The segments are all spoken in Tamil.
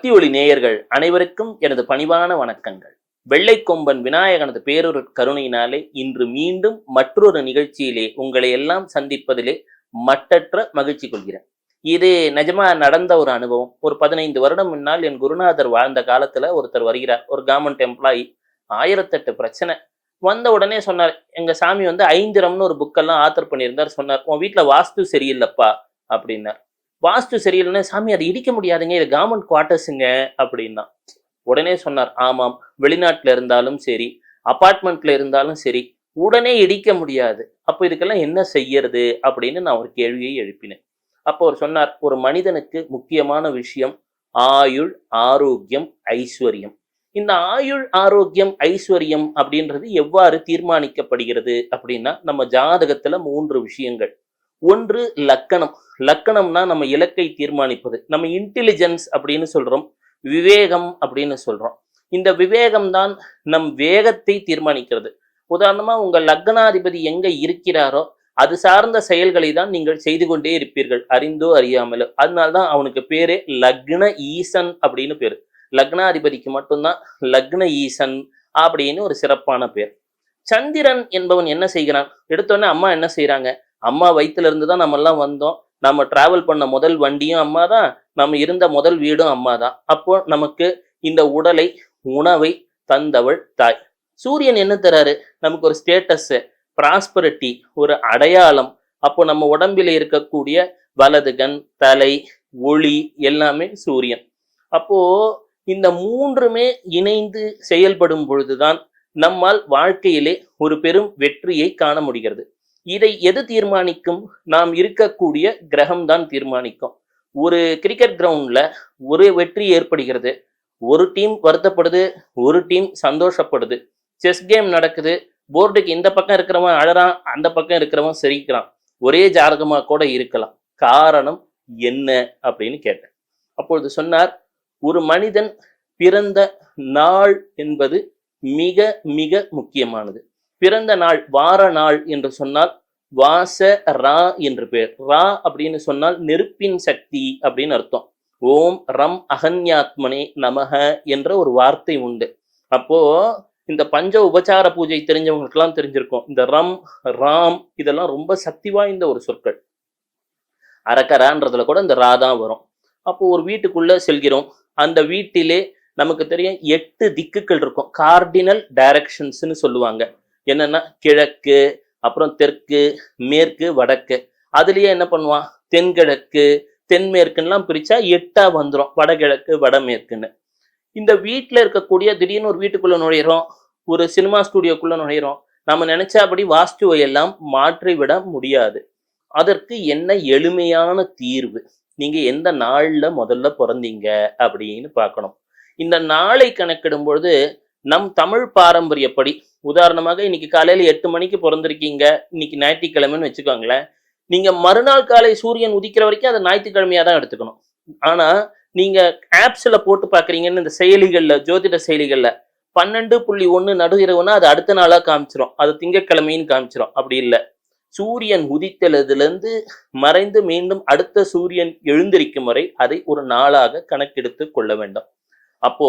பக்தி ஒளி நேயர்கள் அனைவருக்கும் எனது பணிவான வணக்கங்கள். வெள்ளை கொம்பன் விநாயகனது பேரொரு கருணையினாலே இன்று மீண்டும் மற்றொரு நிகழ்ச்சியிலே உங்களை எல்லாம் சந்திப்பதிலே மட்டற்ற மகிழ்ச்சி கொள்கிறேன். இது நிஜமா நடந்த ஒரு அனுபவம். ஒரு 15 வருடம் முன்னால் என் குருநாதர் வாழ்ந்த காலத்துல ஒருத்தர் வருகிறார். ஒரு கவர்மெண்ட் எம்ப்ளாயி. 1008 பிரச்சனை. வந்த உடனே சொன்னார், எங்க சாமி வந்து ஐந்திரம்னு ஒரு புக்கெல்லாம் ஆத்தர் பண்ணியிருந்தார். சொன்னார், உன் வீட்டுல வாஸ்து சரியில்லைப்பா அப்படின்னார். வாஸ்து சரியில்லைன்னு, சாமி அதை இடிக்க முடியாதுங்க, இது கவர்மெண்ட் குவார்ட்டர்ஸுங்க அப்படின்னா. உடனே சொன்னார், ஆமாம், வெளிநாட்டுல இருந்தாலும் சரி, அபார்ட்மெண்ட்ல இருந்தாலும் சரி, உடனே இடிக்க முடியாது. அப்போ இதுக்கெல்லாம் என்ன செய்யறது அப்படின்னு நான் ஒரு கேள்வியை எழுப்பினேன். அப்போ அவர் சொன்னார், ஒரு மனிதனுக்கு முக்கியமான விஷயம் ஆயுள், ஆரோக்கியம், ஐஸ்வர்யம். இந்த ஆயுள், ஆரோக்கியம், ஐஸ்வர்யம் அப்படின்றது எவ்வாறு தீர்மானிக்கப்படுகிறது அப்படின்னா, நம்ம ஜாதகத்துல 3 விஷயங்கள். ஒன்று லக்கணம். லக்கணம்னா நம்ம இலக்கை தீர்மானிப்பது. நம்ம இன்டெலிஜென்ஸ் அப்படின்னு சொல்றோம், விவேகம் அப்படின்னு சொல்றோம். இந்த விவேகம் தான் நம் வேகத்தை தீர்மானிக்கிறது. உதாரணமா உங்க லக்னாதிபதி எங்க இருக்கிறாரோ அது சார்ந்த செயல்களை தான் நீங்கள் செய்து கொண்டே இருப்பீர்கள், அறிந்தோ அறியாமலோ. அதனால்தான் அவனுக்கு பேரே லக்ன ஈசன் அப்படின்னு பேரு. லக்னாதிபதிக்கு மட்டும்தான் லக்ன ஈசன் அப்படின்னு ஒரு சிறப்பான பேர். சந்திரன் என்பவன் என்ன செய்கிறான்? எடுத்தோடனே அம்மா என்ன செய்யறாங்க? அம்மா வயிற்றுல இருந்து தான் நம்ம எல்லாம் வந்தோம். நம்ம டிராவல் பண்ண முதல் வண்டியும் அம்மா தான், நம்ம இருந்த முதல் வீடும் அம்மா தான். அப்போ நமக்கு இந்த உடலை, உணவை தந்தவள் தாய். சூரியன் என்ன தராரு? நமக்கு ஒரு ஸ்டேட்டஸ், பிராஸ்பரிட்டி, ஒரு அடையாளம். அப்போ நம்ம உடம்பில் இருக்கக்கூடிய வலது கண், தலை, ஒளி எல்லாமே சூரியன். அப்போ இந்த 3மே இணைந்து செயல்படும் பொழுதுதான் நம்மால் வாழ்க்கையிலே ஒரு பெரும் வெற்றியை காண முடிகிறது. இதை எது தீர்மானிக்கும்? நாம் இருக்கக்கூடிய கிரகம் தான் தீர்மானிக்கும். ஒரு கிரிக்கெட் கிரவுண்ட்ல ஒரு வெற்றி ஏற்படுகிறது, ஒரு டீம் வருத்தப்படுது, ஒரு டீம் சந்தோஷப்படுது. செஸ் கேம் நடக்குது, போர்டுக்கு இந்த பக்கம் இருக்கிறவன் அழறான், அந்த பக்கம் இருக்கிறவன் சிரிக்கிறான். ஒரே ஜாதகமா கூட இருக்கலாம். காரணம் என்ன அப்படின்னு கேட்டேன். அப்பொழுது சொன்னார், ஒரு மனிதன் பிறந்த நாள் என்பது மிக மிக முக்கியமானது. பிறந்த நாள், வார நாள் என்று சொன்னால் வாச ரா என்று பேர். ரா அப்படின்னு சொன்னால் நெருப்பின் சக்தி அப்படின்னு அர்த்தம். ஓம் ரம் அகன்யாத்மனே நமக என்ற ஒரு வார்த்தை உண்டு. அப்போ இந்த பஞ்ச உபச்சார பூஜை தெரிஞ்சவங்களுக்கெல்லாம் தெரிஞ்சிருக்கும். இந்த ரம், ராம் இதெல்லாம் ரொம்ப சக்தி வாய்ந்த ஒரு சொற்கள். அரக்கரான்றதுல கூட இந்த ரா தான் வரும். அப்போ ஒரு வீட்டுக்குள்ள செல்கிறோம். அந்த வீட்டிலே நமக்கு தெரியும் 8 திக்குகள் இருக்கும். கார்டினல் டைரக்ஷன்ஸ்னு சொல்லுவாங்க. என்னன்னா கிழக்கு, அப்புறம் தெற்கு, மேற்கு, வடக்கு. அதுலயே என்ன பண்ணுவான்? தென்கிழக்கு, தென்மேற்குலாம் பிரிச்சா 8ஆ வந்துடும், வடகிழக்கு, வடமேற்குன்னு. இந்த வீட்டுல இருக்கக்கூடிய, திடீர்னு ஒரு வீட்டுக்குள்ள நுழையிறோம், ஒரு சினிமா ஸ்டுடியோக்குள்ள நுழையிறோம். நம்ம நினைச்சபடி வாஸ்துவை எல்லாம் மாற்றி விட முடியாது. அதற்கு என்ன எளிமையான தீர்வு? நீங்க எந்த நாள்ல முதல்ல பிறந்தீங்க அப்படின்னு பார்க்கணும். இந்த நாளை கணக்கிடும் பொழுது நம் தமிழ் பாரம்பரியப்படி, உதாரணமாக இன்னைக்கு காலையில 8 மணிக்கு பிறந்திருக்கீங்க, இன்னைக்கு ஞாயிற்றுக்கிழமைன்னு வச்சுக்கோங்களேன். நீங்க மறுநாள் காலை சூரியன் உதிக்கிற வரைக்கும் அதை ஞாயிற்றுக்கிழமையா தான் எடுத்துக்கணும். ஆனா நீங்க ஆப்ஸ்ல போட்டு பாக்குறீங்கன்னு, இந்த செயலிகள்ல, ஜோதிட செயலிகள்ல 12.1 நடுஇரவுனா அது அடுத்த நாளா காமிச்சிரும், அது திங்கட்கிழமைன்னு காமிச்சிரும். அப்படி இல்லை, சூரியன் உதித்ததுல இருந்து மறைந்து மீண்டும் அடுத்த சூரியன் எழுந்திருக்கும் வரை அதை ஒரு நாளாக கணக்கெடுத்து கொள்ள வேண்டும். அப்போ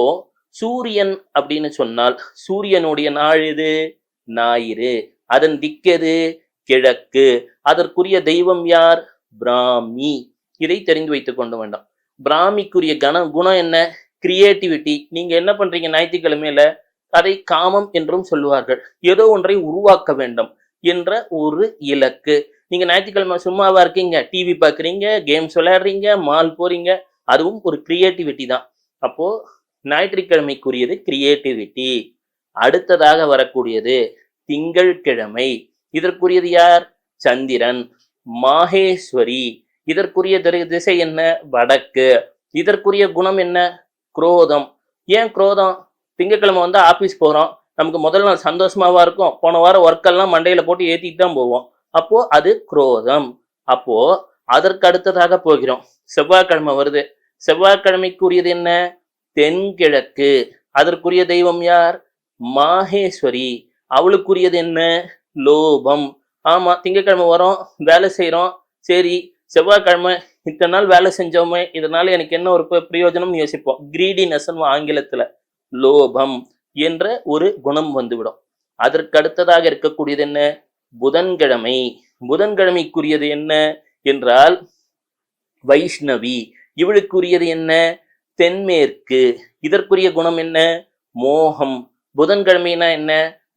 சூரியன் அப்படின்னு சொன்னால் சூரியனுடைய நாள் எது? ஞாயிறு. அதன் திக்கெது? கிழக்கு. அதற்குரிய தெய்வம் யார்? பிராமி. இதை தெரிந்து வைத்துக் கொண்டு வேண்டாம். பிராமிக்குரிய குணம் என்ன? கிரியேட்டிவிட்டி. நீங்க என்ன பண்றீங்க ஞாயிற்றுக்கிழமையில? அதை காமம் என்றும் சொல்லுவார்கள். ஏதோ ஒன்றை உருவாக்க வேண்டும் என்ற ஒரு இலக்கு. நீங்க ஞாயிற்றுக்கிழமை சும்மாவா இருக்கீங்க? டிவி பாக்குறீங்க, கேம்ஸ் விளையாடுறீங்க, மால் போறீங்க, அதுவும் ஒரு கிரியேட்டிவிட்டி தான். அப்போ ஞாயிற்றுக்கிழமைக்குரியது கிரியேட்டிவிட்டி. அடுத்ததாக வரக்கூடியது திங்கட்கிழமை. இதற்குரியது யார்? சந்திரன். மாகேஸ்வரி. இதற்குரிய திசை என்ன? வடக்கு. இதற்குரிய குணம் என்ன? குரோதம். ஏன் குரோதம்? திங்கட்கிழமை வந்து ஆபீஸ் போறோம், நமக்கு முதல் நாள் சந்தோஷமாவா இருக்கும், போன வாரம் ஒர்க்கெல்லாம் மண்டையில போட்டு ஏத்திட்டு தான் போவோம். அப்போ அது குரோதம். அப்போ அதற்கு அடுத்ததாக போகிறோம். செவ்வாய்க்கிழமை வருது. செவ்வாய்க்கிழமைக்குரியது என்ன? தென்கிழக்கு. அதற்குரிய தெய்வம் யார்? மாகேஸ்வரி. அவளுக்குரியது என்ன? லோபம். ஆமா, திங்கட்கிழமை வரோம், வேலை செய்யறோம், சரி செவ்வாய்க்கிழமை இத்தனை நாள் வேலை செஞ்சோமே, இதனால எனக்கு என்ன ஒரு பிரயோஜனம் யோசிப்போம். கிரீடினஸ் ஆங்கிலத்துல லோபம் என்ற ஒரு குணம் வந்துவிடும். அதற்கு அடுத்ததாக இருக்கக்கூடியது என்ன? புதன்கிழமை. புதன்கிழமைக்குரியது என்ன என்றால் வைஷ்ணவி. இவளுக்குரியது என்ன? தென்மேற்கு. இதற்குரிய குணம் என்ன? மோகம். புதன்கிழமைனா என்ன?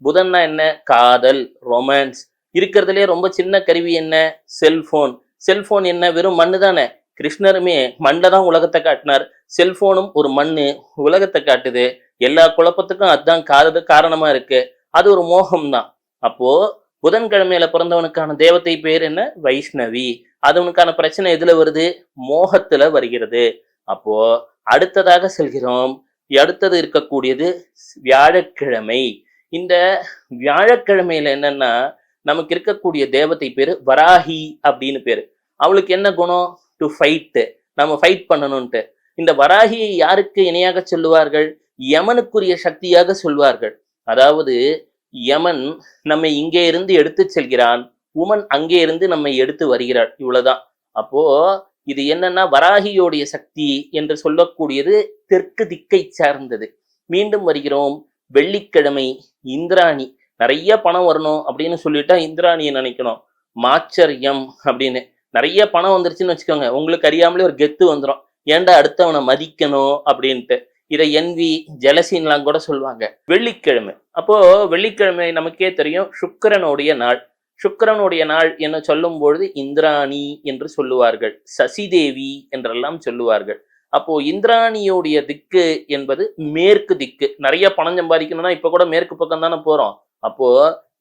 புதன்னா என்ன? காதல், ரொமான்ஸ். இருக்கிறதுலே ரொம்ப சின்ன கருவி என்ன? செல்போன். செல்போன் என்ன? வெறும் மண்ணு தானே. கிருஷ்ணருமே மண்ணில் தான் உலகத்தை காட்டினார். செல்போனும் ஒரு மண்ணு உலகத்தை காட்டுது. எல்லா குழப்பத்துக்கும் அதுதான் காரணமா இருக்கு. அது ஒரு மோகம் தான். அப்போ புதன்கிழமையில பிறந்தவனுக்கான தேவதை பேர் என்ன? வைஷ்ணவி. அதுவனுக்கான பிரச்சனை எதுல வருது? மோகத்துல வருகிறது. அப்போ அடுத்ததாக செல்கிறோம். அடுத்தது இருக்கக்கூடியது வியாழக்கிழமை. இந்த வியாழக்கிழமையில என்னன்னா நமக்கு இருக்கக்கூடிய தேவதை பேரு வராகி அப்படின்னு பேரு. அவளுக்கு என்ன குணம்? To fight. நம்ம ஃபைட் பண்ணணும்ட்டு. இந்த வராகியை யாருக்கு இணையாக சொல்லுவார்கள்? யமனுக்குரிய சக்தியாக சொல்வார்கள். அதாவது யமன் நம்மை இங்கே இருந்து எடுத்து செல்கிறான், உமன் அங்கே இருந்து நம்மை எடுத்து வருகிறாள். இவ்வளவுதான். அப்போ இது என்னன்னா வராகியோடைய சக்தி என்று சொல்லக்கூடியது தெற்கு திக்கை சார்ந்தது. மீண்டும் வருகிறோம். வெள்ளிக்கிழமை இந்திராணி. நிறைய பணம் வரணும் அப்படின்னு சொல்லிட்டா இந்திராணியை நினைக்கணும். மாச்சரியம் அப்படின்னு நிறைய பணம் வந்துருச்சுன்னு வச்சுக்கோங்க, உங்களுக்கு அறியாமலே ஒரு கெத்து வந்துடும். ஏன்டா அடுத்தவனை மதிக்கணும் அப்படின்ட்டு. இதை என்வி, ஜெலசின்லாம் கூட சொல்லுவாங்க. வெள்ளிக்கிழமை. அப்போ வெள்ளிக்கிழமை நமக்கே தெரியும் சுக்கிரனுடைய நாள். சுக்கிரனுடைய நாள் என்ன சொல்லும் பொழுது இந்திராணி என்று சொல்லுவார்கள், சசிதேவி என்றெல்லாம் சொல்லுவார்கள். அப்போ இந்திராணியோடைய திக்கு என்பது மேற்கு திக்கு. நிறைய பணம் சம்பாதிக்கணும்னா இப்ப கூட மேற்கு பக்கம் தானே போறோம். அப்போ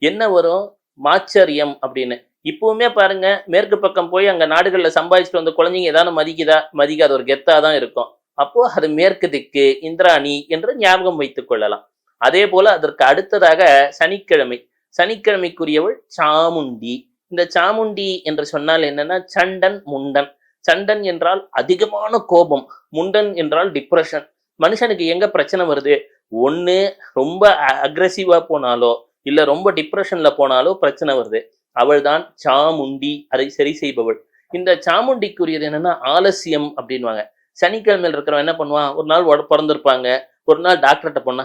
என்ன வரும்? மாச்சரியம் அப்படின்னு. இப்பவுமே பாருங்க, மேற்கு பக்கம் போய் அங்க நாடுகள்ல சம்பாதிச்சுட்டு வந்த குழந்தைங்க ஏதாவது மதிக்குதா? மதிக்காத, ஒரு கெத்தா தான் இருக்கும். அப்போ அது மேற்கு திக்கு, இந்திராணி என்று ஞாபகம் வைத்துக் கொள்ளலாம். அதே போல அதற்கு அடுத்ததாக சனிக்கிழமை. சனிக்கிழமைக்குரியவள் சாமுண்டி. இந்த சாமுண்டி என்று சொன்னால் என்னன்னா சண்டன், முண்டன். சண்டன் என்றால் அதிகமான கோபம், முண்டன் என்றால் டிப்ரெஷன். மனுஷனுக்கு எங்க பிரச்சனை வருது? ஒண்ணு ரொம்ப அக்ரெசிவா போனாலோ இல்ல ரொம்ப டிப்ரெஷன்ல போனாலோ பிரச்சனை வருது. அவள் தான் சாமுண்டி. அதை சரி செய்பவள். இந்த சாமுண்டிக்குரியது என்னன்னா ஆலசியம் அப்படின்வாங்க. சனிக்கிழமையில் இருக்கிறவன் என்ன பண்ணுவான்? ஒரு நாள் பிறந்திருப்பாங்க, ஒரு நாள் டாக்டர்கிட்ட போனா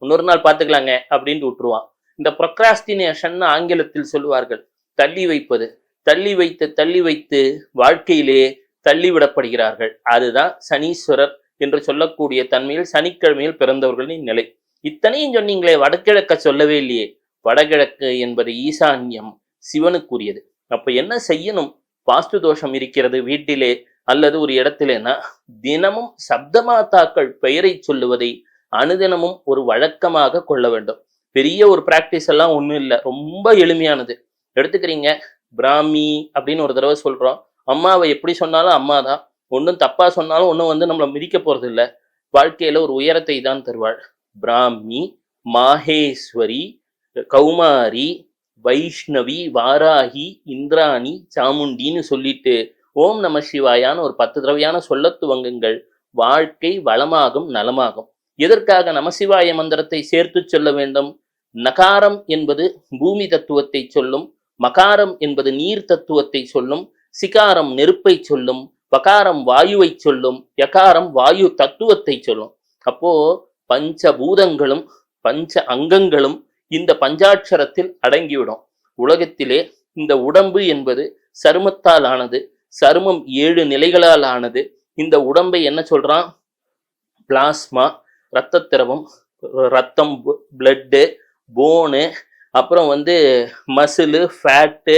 இன்னொரு நாள் பார்த்துக்கலாங்க அப்படின்ட்டு விட்டுருவான். இந்த ப்ரொக்ராஸ்டினேஷன் ஆங்கிலத்தில் சொல்லுவார்கள். தள்ளி வைப்பது. தள்ளி வைத்து தள்ளி வைத்து வாழ்க்கையிலே தள்ளிவிடப்படுகிறார்கள். அதுதான் சனீஸ்வரர் என்று சொல்லக்கூடிய தன்மையில் சனிக்கிழமையில் பிறந்தவர்களின் நிலை. இத்தனையும் சொன்னீங்களே, வடகிழக்க சொல்லவே இல்லையே. வடகிழக்கு என்பது ஈசான்யம், சிவனுக்குரியது. அப்ப என்ன செய்யணும்? வாஸ்து தோஷம் இருக்கிறது வீட்டிலே அல்லது ஒரு இடத்திலேனா தினமும் சப்தமாதாக்கள் பெயரை சொல்லுவதை அனுதினமும் ஒரு வழக்கமாக கொள்ள வேண்டும். பெரிய ஒரு பிராக்டிஸ் எல்லாம் ஒண்ணும் இல்லை, ரொம்ப எளிமையானது. எடுத்துக்கிறீங்க, பிராமி அப்படின்னு ஒரு தடவை சொல்றோம். அம்மாவை எப்படி சொன்னாலும் அம்மா தான். ஒன்றும் தப்பா சொன்னாலும் ஒன்றும் நம்மளை மிதிக்க போறது இல்லை. வாழ்க்கையில ஒரு உயரத்தை தான் தருவாள். பிராமி, மாஹேஸ்வரி, கௌமாரி, வைஷ்ணவி, வாராகி, இந்திராணி, சாமுண்டின்னு சொல்லிட்டு ஓம் நம சிவாயான்னு ஒரு 10 தடவையான சொல்ல துவங்குங்கள். வாழ்க்கை வளமாகும், நலமாகும். எதற்காக நமசிவாய மந்திரத்தை சேர்த்து சொல்ல வேண்டும்? நகாரம் என்பது பூமி தத்துவத்தை சொல்லும், மகாரம் என்பது நீர் தத்துவத்தை சொல்லும், சிகாரம் நெருப்பை சொல்லும், வகாரம் வாயுவை சொல்லும், யகாரம் வாயு தத்துவத்தை சொல்லும். அப்போ பஞ்சபூதங்களும் பஞ்ச அங்கங்களும் இந்த பஞ்சாட்சரத்தில் அடங்கிவிடும். உலகத்திலே இந்த உடம்பு என்பது சருமத்தால் ஆனது. சருமம் 7 நிலைகளால் ஆனது. இந்த உடம்பை என்ன சொல்றான்? பிளாஸ்மா, இரத்த திரவம், ரத்தம், பிளட்டு, போனு, அப்புறம் மசிலு, ஃபேட்டு,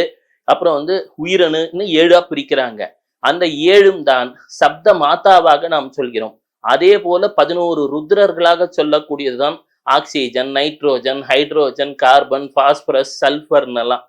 அப்புறம் உயிரணுன்னு 7ஆ பிரிக்கிறாங்க. அந்த 7ம் தான் சப்த மாதாவாக நாம் சொல்கிறோம். அதே போல 11 ருத்ரர்களாக சொல்லக்கூடியதுதான் oxygen, nitrogen, hydrogen, carbon, phosphorus, சல்பர்னெல்லாம்.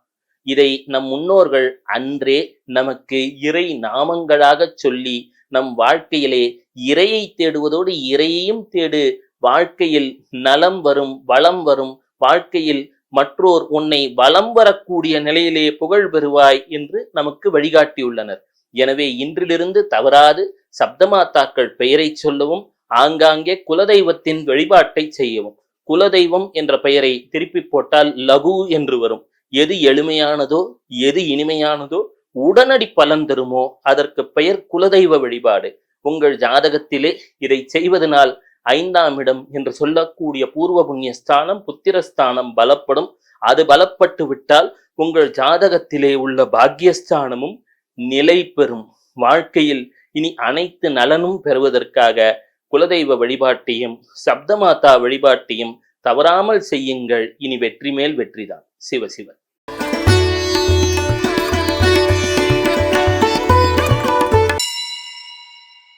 இதை நம் முன்னோர்கள் அன்றே நமக்கு இறை நாமங்களாக சொல்லி நம் வாழ்க்கையிலே இறையை தேடுவதோடு இறையையும் தேடு, வாழ்க்கையில் நலம் வரும், வளம் வரும், வாழ்க்கையில் மற்றோர் உன்னை வளம் வரக்கூடிய நிலையிலே புகழ் பெறுவாய் என்று நமக்கு வழிகாட்டியுள்ளனர். எனவே இன்றிலிருந்து தவறாது சப்தமாத்தாக்கள் பெயரை சொல்லவும், ஆங்காங்கே குலதெய்வத்தின் வழிபாட்டை செய்யவும். குலதெய்வம் என்ற பெயரை திருப்பி போட்டால் லகு என்று வரும். எது எளிமையானதோ, எது இனிமையானதோ, உடனடி பலன் தருமோ அதற்கு பெயர் குலதெய்வ வழிபாடு. உங்கள் ஜாதகத்திலே இதை செய்வதனால் 5ஆம் இடம் என்று சொல்லக்கூடிய பூர்வ புண்ணியஸ்தானம், புத்திரஸ்தானம் பலப்படும். அது பலப்பட்டு விட்டால் உங்கள் ஜாதகத்திலே உள்ள பாக்கியஸ்தானமும் நிலை பெறும். வாழ்க்கையில் இனி அனைத்து நலனும் பெறுவதற்காக குலதெய்வ வழிபாட்டையும் சப்தமாதா வழிபாட்டையும் தவறாமல் செய்யுங்கள். இனி வெற்றி மேல் வெற்றிதான். சிவ சிவ.